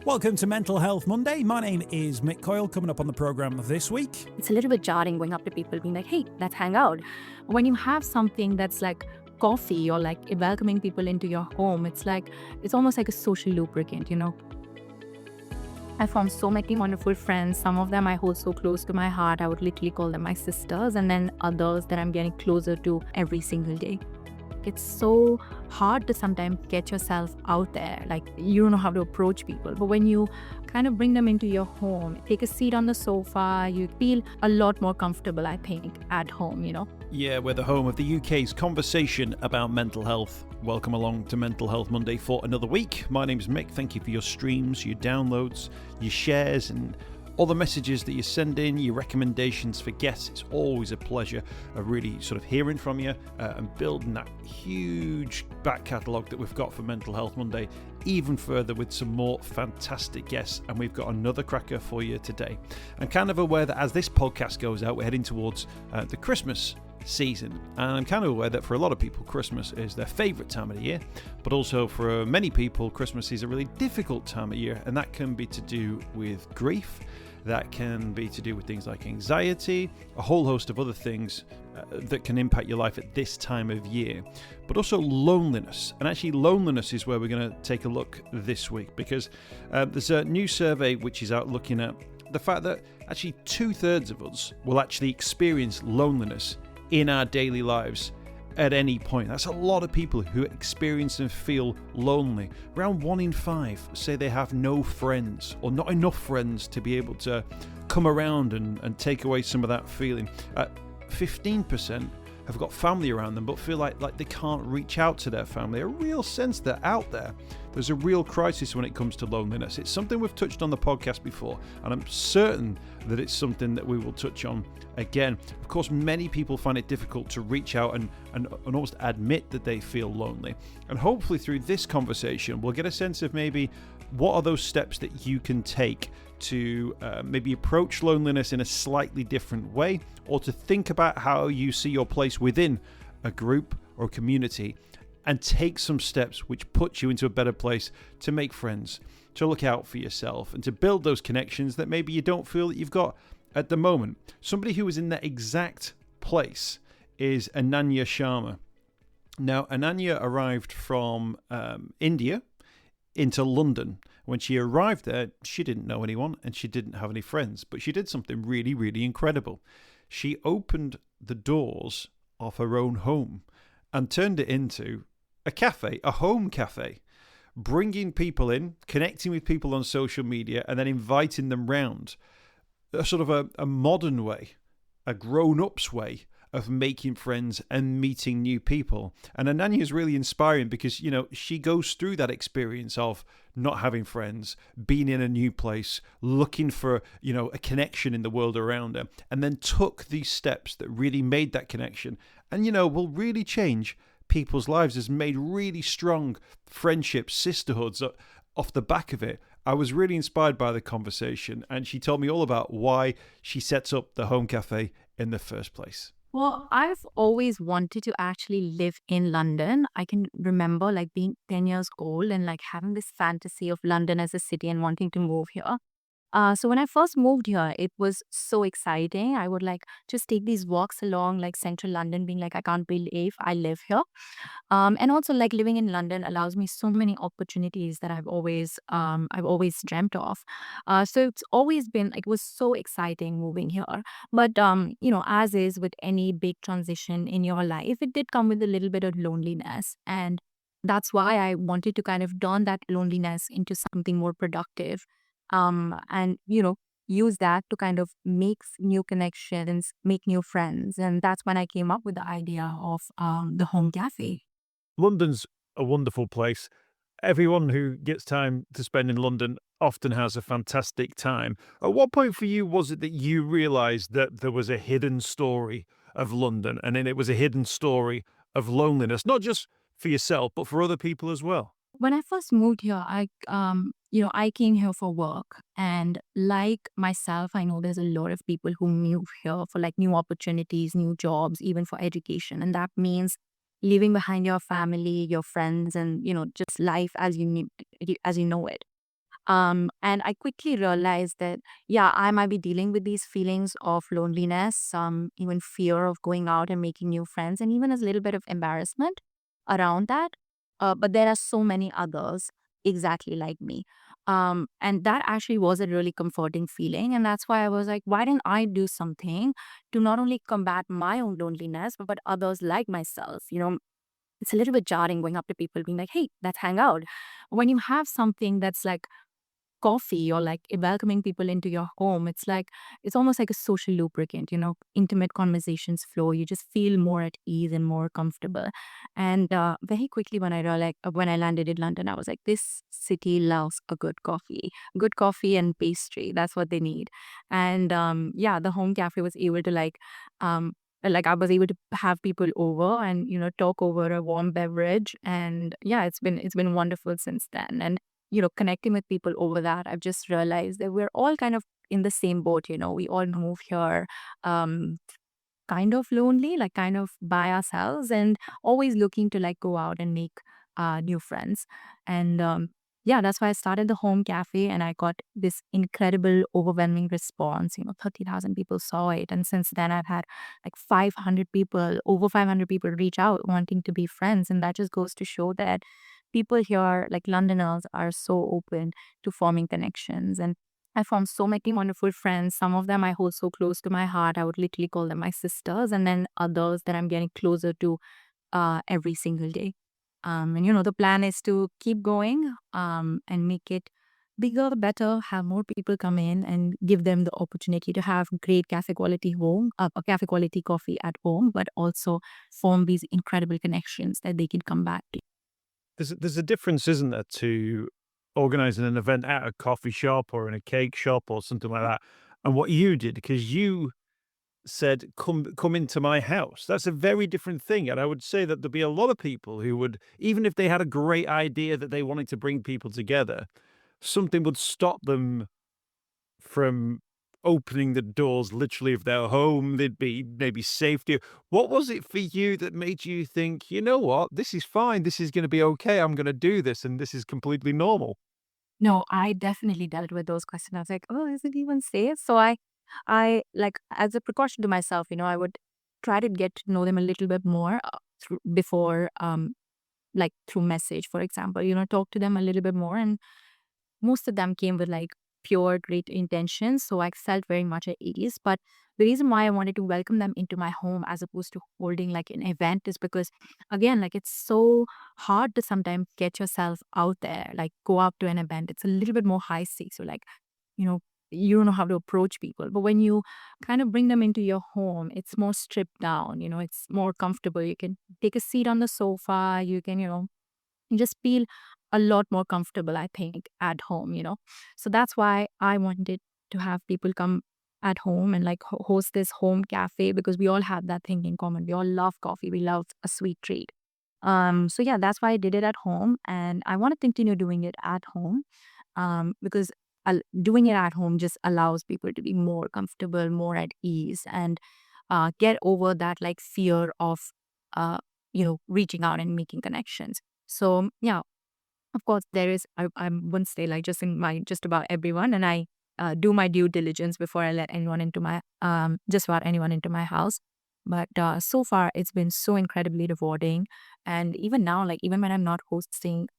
Welcome to Mental Health Monday. My name is Mick Coyle. Coming up on the programme this week, it's a little bit jarring going up to people being like, hey, let's hang out. When you have something that's like coffee or like welcoming people into your home, it's almost like a social lubricant, I formed so many wonderful friends. Some of them I hold so close to my heart, I would literally call them my sisters, and then others that I'm getting closer to every single day. It's so hard to sometimes get yourself out there. Like, you don't know how to approach people. But when you kind of bring them into your home, take a seat on the sofa, you feel a lot more comfortable, I think, at home, Yeah, we're the home of the UK's conversation about mental health. Welcome along to Mental Health Monday for another week. My name's Mick. Thank you for your streams, your downloads, your shares, and all the messages that you send in, your recommendations for guests. It's always a pleasure of really sort of hearing from you and building that huge back catalogue that we've got for Mental Health Monday even further with some more fantastic guests. And we've got another cracker for you today. I'm kind of aware that as this podcast goes out, we're heading towards the Christmas season, and I'm kind of aware that for a lot of people Christmas is their favourite time of the year, but also for many people Christmas is a really difficult time of year, and that can be to do with grief, that can be to do with things like anxiety, a whole host of other things that can impact your life at this time of year, but also loneliness. And actually loneliness is where we're going to take a look this week, because there's a new survey which is out looking at the fact that actually 2/3 of us will actually experience loneliness in our daily lives at any point. That's a lot of people who experience and feel lonely. Around 1 in 5 say they have no friends or not enough friends to be able to come around and take away some of that feeling. 15% have got family around them but feel like they can't reach out to their family. A real sense that out there there's a real crisis when it comes to loneliness. It's something we've touched on the podcast before, and I'm certain that it's something that we will touch on again. Of course, many people find it difficult to reach out and almost admit that they feel lonely. And hopefully through this conversation, we'll get a sense of maybe what are those steps that you can take to maybe approach loneliness in a slightly different way, or to think about how you see your place within a group or a community and take some steps which put you into a better place to make friends, to look out for yourself, and to build those connections that maybe you don't feel that you've got at the moment. Somebody who is in that exact place is Ananya Sharma. Now, Ananya arrived from India into London. When she arrived there, she didn't know anyone and she didn't have any friends, but she did something really, really incredible. She opened the doors of her own home and turned it into a cafe, a home cafe, bringing people in, connecting with people on social media, and then inviting them round. A sort of a modern way, a grown-ups way of making friends and meeting new people. And Ananya is really inspiring because, she goes through that experience of not having friends, being in a new place, looking for, a connection in the world around her, and then took these steps that really made that connection and, will really change people's lives, has made really strong friendships, sisterhoods off the back of it. I was really inspired by the conversation, and she told me all about why she sets up the Home Café in the first place. Well, I've always wanted to actually live in London. I can remember being 10 years old and having this fantasy of London as a city and wanting to move here. So when I first moved here, it was so exciting. I would just take these walks along central London, being I can't believe I live here. And also living in London allows me so many opportunities that I've always dreamt of. So it was so exciting moving here. But as is with any big transition in your life, it did come with a little bit of loneliness. And that's why I wanted to kind of turn that loneliness into something more productive. And use that to kind of make new connections, make new friends. And that's when I came up with the idea of the Home Cafe. London's a wonderful place. Everyone who gets time to spend in London often has a fantastic time. At what point for you was it that you realised that there was a hidden story of London, and then it was a hidden story of loneliness, not just for yourself, but for other people as well? When I first moved here, I came here for work, and like myself, I know there's a lot of people who move here for new opportunities, new jobs, even for education, and that means leaving behind your family, your friends, and just life as you know it. And I quickly realized that, yeah, I might be dealing with these feelings of loneliness, even fear of going out and making new friends, and even a little bit of embarrassment around that. But there are so many others exactly like me. And that actually was a really comforting feeling. And that's why I was like, why didn't I do something to not only combat my own loneliness, but others like myself? It's a little bit jarring going up to people being like, hey, let's hang out. When you have something that's like coffee or like welcoming people into your home, it's almost like a social lubricant. Intimate conversations flow, you just feel more at ease and more comfortable. And very quickly when I realized, when I landed in London, I was like, this city loves a good coffee and pastry. That's what they need. And yeah, the home cafe was able to I was able to have people over and talk over a warm beverage. And yeah, it's been wonderful since then. And connecting with people over that, I've just realized that we're all kind of in the same boat. We all move here, um, kind of lonely, like kind of by ourselves, and always looking to like go out and make new friends. And yeah, that's why I started the home cafe, and I got this incredible, overwhelming response. 30,000 people saw it, and since then I've had like 500 people, over 500 people, reach out wanting to be friends, and that just goes to show that people here, like Londoners, are so open to forming connections. And I formed so many wonderful friends. Some of them I hold so close to my heart. I would literally call them my sisters. And then others that I'm getting closer to every single day. And the plan is to keep going and make it bigger, better, have more people come in and give them the opportunity to have great cafe quality coffee at home, but also form these incredible connections that they can come back to. There's a difference, isn't there, to organizing an event at a coffee shop or in a cake shop or something like that, and what you did, because you said, "Come into my house." That's a very different thing, and I would say that there'd be a lot of people who would, even if they had a great idea that they wanted to bring people together, something would stop them from opening the doors literally of their home. There'd be maybe safety. What was it for you that made you think, "You know what? This is fine. This is gonna be okay. I'm gonna do this, and this is completely normal." No, I definitely dealt with those questions. I was like, oh, is it even safe? So I like as a precaution to myself, I would try to get to know them a little bit more before, like through message, for example, talk to them a little bit more. And most of them came with like pure great intentions, so I felt very much at ease. But the reason why I wanted to welcome them into my home as opposed to holding like an event is because, again, like it's so hard to sometimes get yourself out there, like go up to an event. It's a little bit more high stakes, so like, you know you don't know how to approach people. But when you kind of bring them into your home, it's more stripped down. It's more comfortable. You can take a seat on the sofa. You can you just feel a lot more comfortable, I think, at home. So that's why I wanted to have people come at home and like host this home cafe, because we all have that thing in common. We all love coffee. We love a sweet treat. So yeah, that's why I did it at home, and I want to continue doing it at home, because doing it at home just allows people to be more comfortable, more at ease, and get over that like fear of uh, reaching out and making connections. So yeah, of course there is. I wouldn't say like just in my just about everyone, and I do my due diligence before I let anyone into my just about anyone into my house. But so far it's been so incredibly rewarding, and even now, like even when I'm not hosting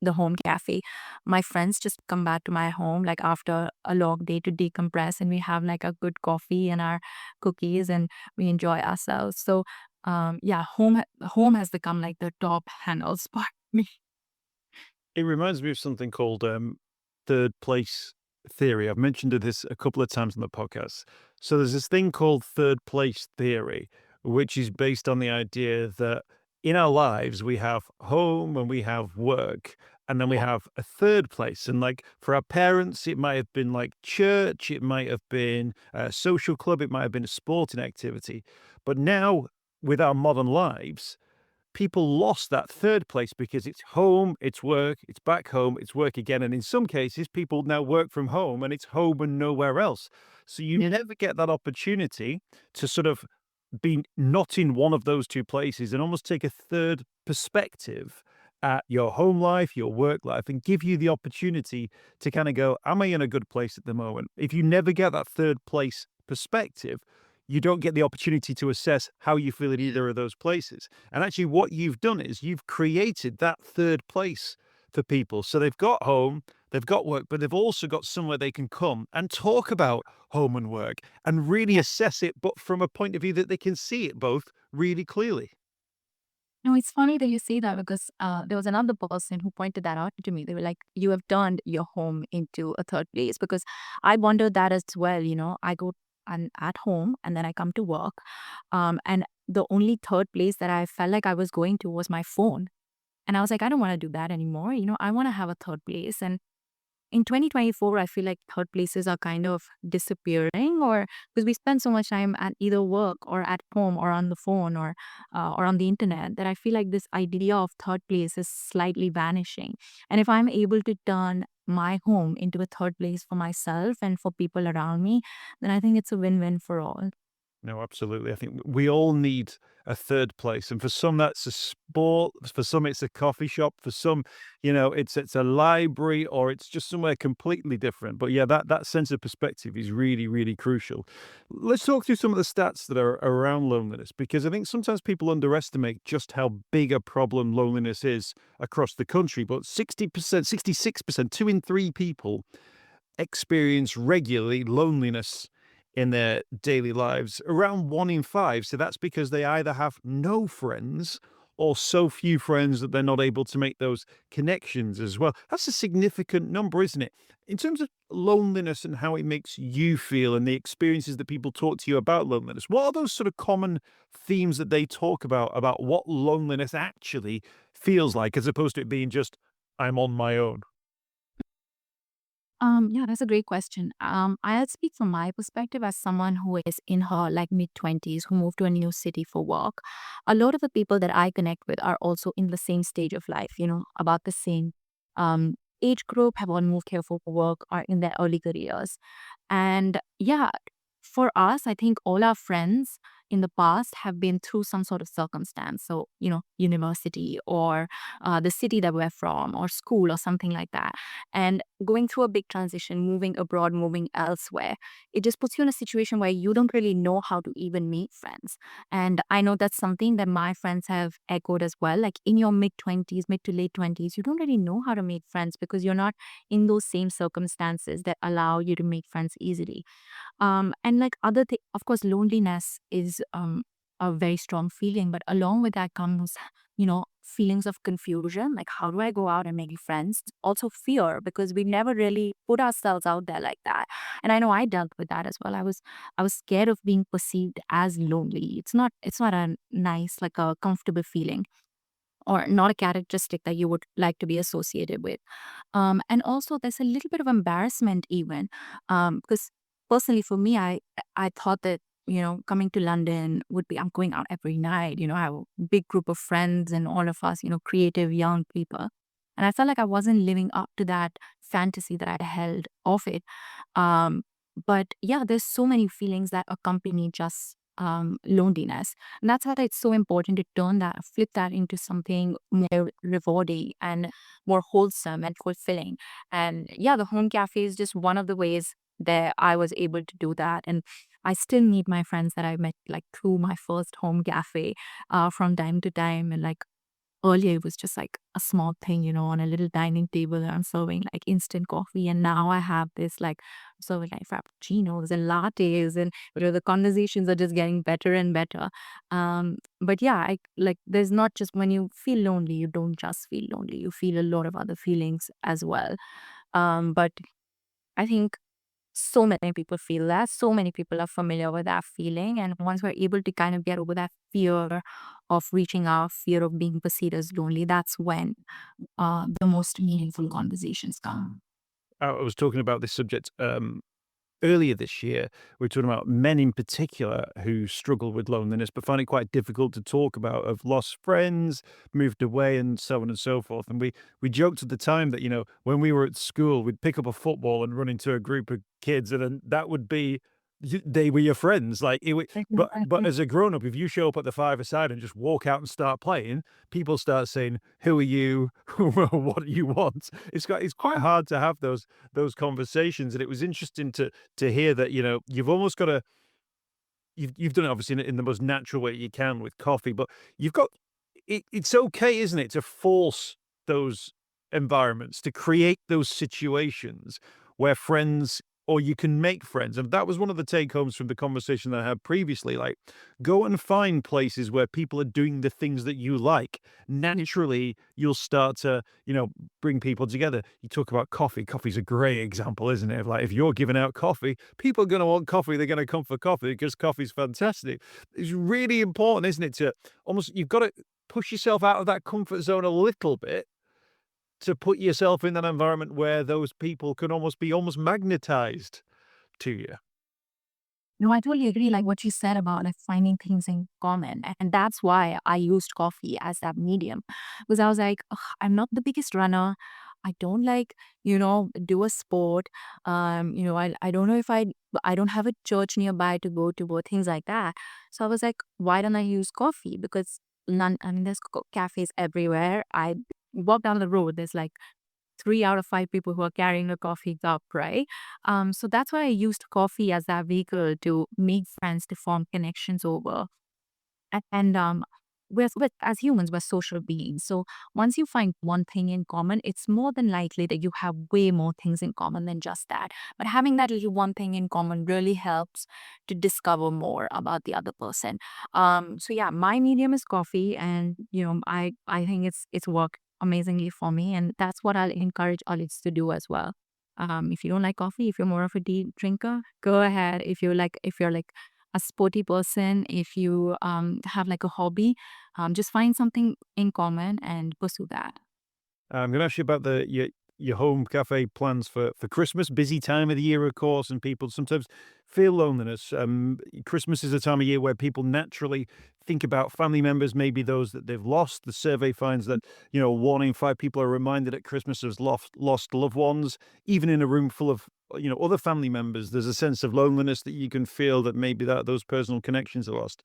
the home cafe, my friends just come back to my home like after a long day to decompress, and we have like a good coffee and our cookies, and we enjoy ourselves. So yeah, home has become like the top handle spot for me. It reminds me of something called third place theory. I've mentioned this a couple of times on the podcast. So there's this thing called third place theory, which is based on the idea that in our lives we have home and we have work, and then we have a third place. And like for our parents, it might have been like church, it might have been a social club, it might have been a sporting activity. But now with our modern lives, people lost that third place because it's home, it's work, it's back home, it's work again. And in some cases, people now work from home and it's home and nowhere else. So you never get that opportunity to sort of be not in one of those two places and almost take a third perspective at your home life, your work life, and give you the opportunity to kind of go, am I in a good place at the moment? If you never get that third place perspective, you don't get the opportunity to assess how you feel in either of those places. And actually, what you've done is you've created that third place for people. So they've got home, they've got work, but they've also got somewhere they can come and talk about home and work and really assess it, but from a point of view that they can see it both really clearly. No, it's funny that you say that because there was another person who pointed that out to me. They were like, "You have turned your home into a third place." Because I wondered that as well. I go and at home and then I come to work, and the only third place that I felt like I was going to was my phone. And I was like, I don't want to do that anymore. I want to have a third place. And in 2024, I feel like third places are kind of disappearing, or because we spend so much time at either work or at home or on the phone or on the internet, that I feel like this idea of third place is slightly vanishing. And if I'm able to turn my home into a third place for myself and for people around me, then I think it's a win-win for all. No, absolutely. I think we all need a third place, and for some that's a sport, for some it's a coffee shop, for some, it's a library, or it's just somewhere completely different. But yeah, that sense of perspective is really, really crucial. Let's talk through some of the stats that are around loneliness, because I think sometimes people underestimate just how big a problem loneliness is across the country. But 60%, 66%, 2 in 3 people experience regularly loneliness in their daily lives, around 1 in 5. So that's because they either have no friends or so few friends that they're not able to make those connections as well. That's a significant number, isn't it? In terms of loneliness and how it makes you feel and the experiences that people talk to you about loneliness, what are those sort of common themes that they talk about what loneliness actually feels like, as opposed to it being just, I'm on my own? Yeah, that's a great question. I'll speak from my perspective as someone who is in her like mid-20s who moved to a new city for work. A lot of the people that I connect with are also in the same stage of life, about the same age group, have all moved here for work, are in their early careers. And yeah, for us, I think all our friends in the past have been through some sort of circumstance. So, university or the city that we're from or school or something like that. And going through a big transition, moving abroad, moving elsewhere, it just puts you in a situation where you don't really know how to even meet friends. And I know that's something that my friends have echoed as well. Like in your mid-20s, mid to late 20s, you don't really know how to make friends because you're not in those same circumstances that allow you to make friends easily. And like other thing, of course, loneliness is a very strong feeling, but along with that comes, feelings of confusion. Like, how do I go out and make friends? Also, fear because we never really put ourselves out there like that. And I know I dealt with that as well. I was scared of being perceived as lonely. It's not a nice, like a comfortable feeling or not a characteristic that you would like to be associated with. And also, there's a little bit of embarrassment even, because personally for me, I thought that coming to London would be I'm going out every night. I have a big group of friends and all of us, creative young people, and I felt like I wasn't living up to that fantasy that I held of it. Um, but yeah, there's so many feelings that accompany just loneliness, and that's why it's so important to flip that into something more rewarding and more wholesome and fulfilling. And yeah, the home cafe is just one of the ways that I was able to do that. And I still meet my friends that I met like through my first home cafe from time to time. And like earlier, it was just like a small thing, on a little dining table. And I'm serving like instant coffee. And now I have this like serving like frappuccinos and lattes, and the conversations are just getting better and better. But yeah, I like there's not just when you feel lonely, you don't just feel lonely, you feel a lot of other feelings as well. But I think so many people feel that. So many people are familiar with that feeling. And once we're able to kind of get over that fear of reaching out, fear of being perceived as lonely, that's when the most meaningful conversations come. I was talking about this subject earlier this year. We were talking about men in particular who struggle with loneliness, but find it quite difficult to talk about, have lost friends, moved away, and so on and so forth. And we joked at the time that, when we were at school, we'd pick up a football and run into a group of kids, and then that would be they were your friends. Like but Exactly. as a grown up, if you show up at the five-a-side and just walk out and start playing, people start saying, "Who are you? What do you want?" It's quite hard to have those conversations. And it was interesting to hear that you've almost got to you've done it obviously in the most natural way you can with coffee, but you've got it's okay, isn't it, to force those environments, to create those situations where friends or you can make friends. And that was one of the take homes from the conversation that I had previously. Like, go and find places where people are doing the things that you like. Naturally, you'll start to, bring people together. You talk about coffee. Coffee's a great example, isn't it? Of like, if you're giving out coffee, people are going to want coffee. They're going to come for coffee because coffee's fantastic. It's really important, isn't it? To almost, you've got to push yourself out of that comfort zone a little bit to put yourself in that environment where those people can almost be almost magnetized to you. No, I totally agree. Like what you said about like finding things in common. And that's why I used coffee as that medium. Because I was like, "Ugh, I'm not the biggest runner. I don't like, do a sport. I don't know if I don't have a church nearby to go to or things like that. So I was like, why don't I use coffee? Because I mean, there's cafes everywhere. I walk down the road, there's like 3 out of 5 people who are carrying a coffee cup, right? So that's why I used coffee as that vehicle to make friends, to form connections over. And as humans, we're social beings. So once you find one thing in common, it's more than likely that you have way more things in common than just that. But having that little one thing in common really helps to discover more about the other person. So yeah, my medium is coffee, and I think it's worked amazingly for me, and that's what I'll encourage others to do as well. If you don't like coffee, if you're more of a tea drinker, go ahead. If you're like a sporty person, if you have like a hobby, just find something in common and pursue that. I'm going to ask you about your home cafe plans for Christmas. Busy time of the year, of course, and people sometimes feel loneliness. Christmas is a time of year where people naturally think about family members, maybe those that they've lost. The survey finds that 1 in 5 people are reminded at Christmas of lost loved ones. Even in a room full of other family members, there's a sense of loneliness that you can feel that maybe that those personal connections are lost.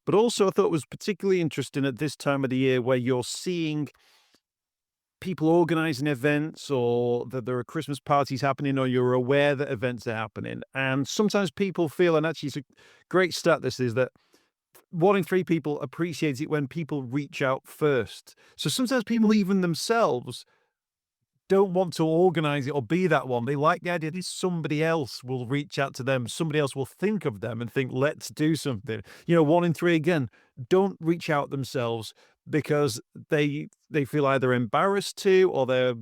But also, I thought it was particularly interesting at this time of the year where you're seeing people organizing events or that there are Christmas parties happening or you're aware that events are happening. And sometimes people feel, and actually it's a great stat this is that 1 in 3 people appreciate it when people reach out first. So sometimes people even themselves don't want to organize it or be that one. They like the idea that somebody else will reach out to them. Somebody else will think of them and think, let's do something. 1 in 3 again, don't reach out themselves because they feel either embarrassed to or they're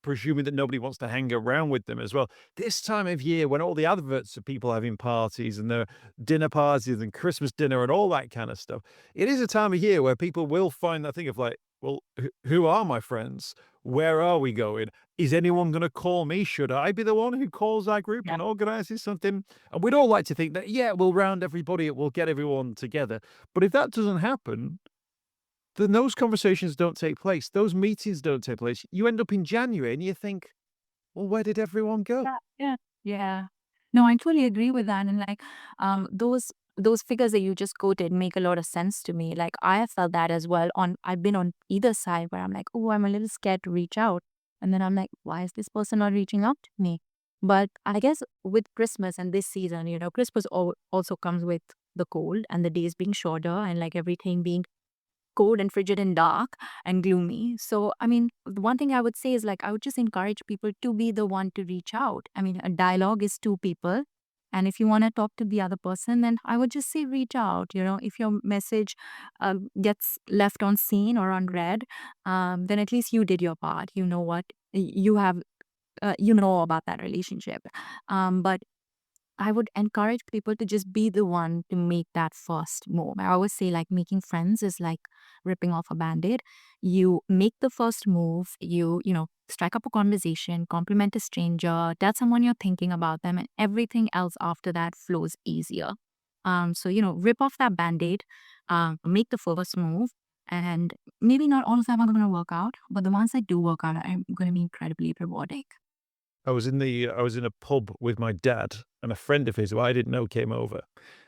presuming that nobody wants to hang around with them as well. This time of year when all the adverts of people having parties and their dinner parties and Christmas dinner and all that kind of stuff, it is a time of year where people will find that thing of like, well, who are my friends? Where are we going? Is anyone going to call me? Should I be the one who calls our group Yeah. and organizes something? And we'd all like to think that, yeah, we'll round everybody, we'll get everyone together. But if that doesn't happen, then those conversations don't take place. Those meetings don't take place. You end up in January and you think, well, where did everyone go? Yeah. Yeah. No, I totally agree with that. And like those figures that you just quoted make a lot of sense to me. Like I have felt that as well. I've been on either side where I'm like, oh, I'm a little scared to reach out. And then I'm like, why is this person not reaching out to me? But I guess with Christmas and this season, Christmas also comes with the cold and the days being shorter and like everything being cold and frigid and dark and gloomy. So, I mean, the one thing I would say is like, I would just encourage people to be the one to reach out. I mean, a dialogue is two people. And if you want to talk to the other person, then I would just say reach out. If your message gets left on seen or unread, then at least you did your part. You know what you have, you know about that relationship. But I would encourage people to just be the one to make that first move. I always say, like, making friends is like ripping off a band-aid. You make the first move, strike up a conversation, compliment a stranger, tell someone you're thinking about them, and everything else after that flows easier. So, rip off that band-aid, make the first move, and maybe not all of them are going to work out, but the ones that do work out are going to be incredibly rewarding. I was in a pub with my dad, and a friend of his who I didn't know came over,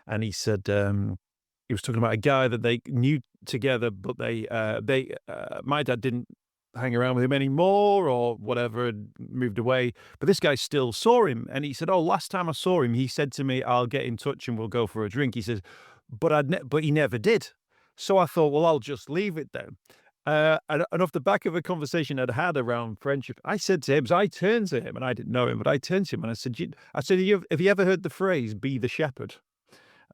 and he said he was talking about a guy that they knew together, but my dad didn't hang around with him anymore or whatever, and moved away. But this guy still saw him, and he said, "Oh, last time I saw him, he said to me, 'I'll get in touch and we'll go for a drink.'" He says, but he never did. So I thought, well, I'll just leave it then. And off the back of a conversation I'd had around friendship, I said to him, so I turned to him, and I didn't know him, but I turned to him and I said, have you ever heard the phrase, be the shepherd?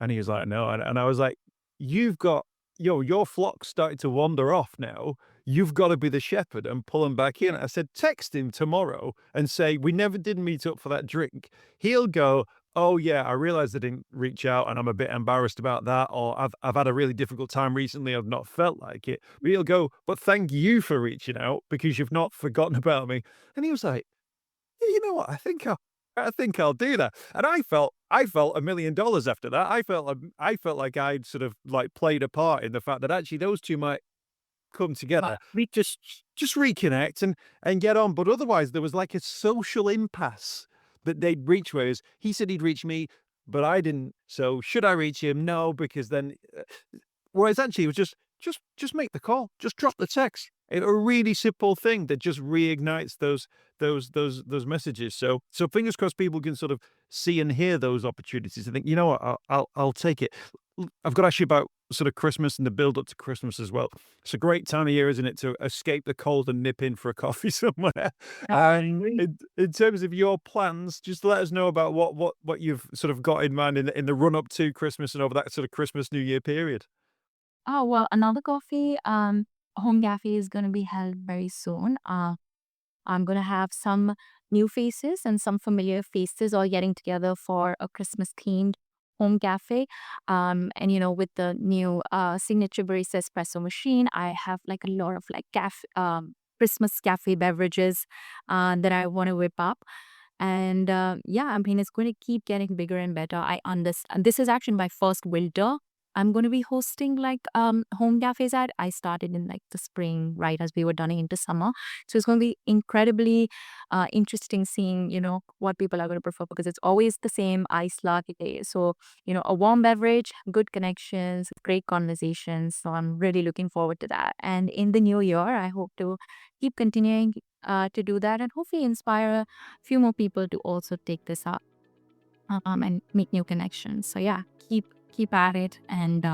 And he was like, no. And I was like, you've got, your flock's starting to wander off now. You've got to be the shepherd and pull him back in. I said, text him tomorrow and say, we never did meet up for that drink. He'll go, oh yeah, I realized I didn't reach out and I'm a bit embarrassed about that. Or I've had a really difficult time recently. I've not felt like it. But he'll go, but thank you for reaching out because you've not forgotten about me. And he was like, yeah, you know what? I think I'll do that. And I felt $1 million after that. I felt like I'd sort of like played a part in the fact that actually those two might come together. We just reconnect and get on. But otherwise, there was like a social impasse that they'd reach. Whereas he said he'd reach me, but I didn't. So should I reach him? No, because then. Whereas actually, it was just make the call, just drop the text. A really simple thing that just reignites those messages. So fingers crossed people can sort of see and hear those opportunities. I think, you know what, I'll take it. I've got to ask you about sort of Christmas and the build up to Christmas as well. It's a great time of year, isn't it, to escape the cold and nip in for a coffee somewhere. And in terms of your plans, just let us know about what you've sort of got in mind in the run up to Christmas and over that sort of Christmas New Year period. Oh, well, another coffee, Home Cafe is going to be held very soon. I'm going to have some new faces and some familiar faces all getting together for a Christmas themed Home Cafe. And with the new signature barista espresso machine, I have like a lot of like Christmas cafe beverages that I want to whip up. And yeah, I mean, it's going to keep getting bigger and better. I understand. This is actually my first winter I'm going to be hosting like home cafes at. I started in like the spring, right as we were turning into summer. So it's going to be incredibly interesting seeing, what people are going to prefer because it's always the same ice latte. So, a warm beverage, good connections, great conversations. So I'm really looking forward to that. And in the new year, I hope to keep continuing to do that and hopefully inspire a few more people to also take this up and make new connections. So yeah, keep at it and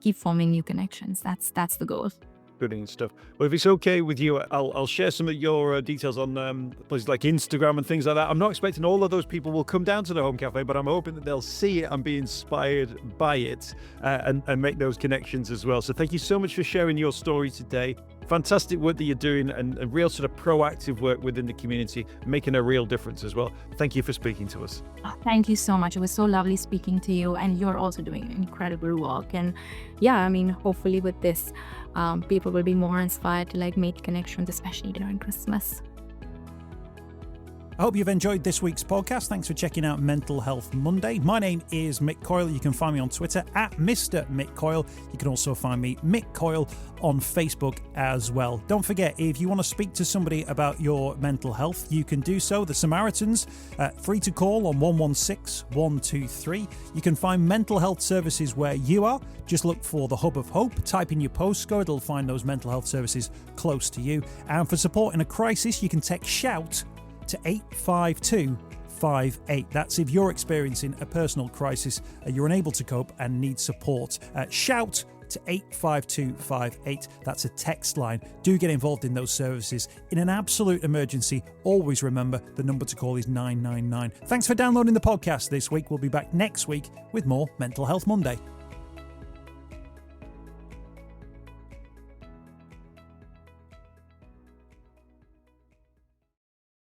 keep forming new connections. That's the goal. Brilliant stuff. Well, if it's okay with you, I'll share some of your details on places like Instagram and things like that. I'm not expecting all of those people will come down to the Home Cafe, but I'm hoping that they'll see it and be inspired by it and make those connections as well. So thank you so much for sharing your story today. Fantastic work that you're doing and a real sort of proactive work within the community, making a real difference as well. Thank you for speaking to us. Oh, thank you so much. It was so lovely speaking to you, and you're also doing incredible work. And yeah, I mean, hopefully with this, people will be more inspired to like make connections, especially during Christmas. I hope you've enjoyed this week's podcast. Thanks for checking out Mental Health Monday. My name is Mick Coyle. You can find me on Twitter at Mr. Mick Coyle. You can also find me, Mick Coyle, on Facebook as well. Don't forget, if you want to speak to somebody about your mental health, you can do so. The Samaritans, free to call on 116 123. You can find mental health services where you are. Just look for the Hub of Hope. Type in your postcode. It'll find those mental health services close to you. And for support in a crisis, you can text SHOUT to 85258. That's if you're experiencing a personal crisis, you're unable to cope and need support. Shout to 85258. That's a text line. Do get involved in those services. In an absolute emergency, always remember the number to call is 999. Thanks for downloading the podcast this week. We'll be back next week with more Mental Health Monday.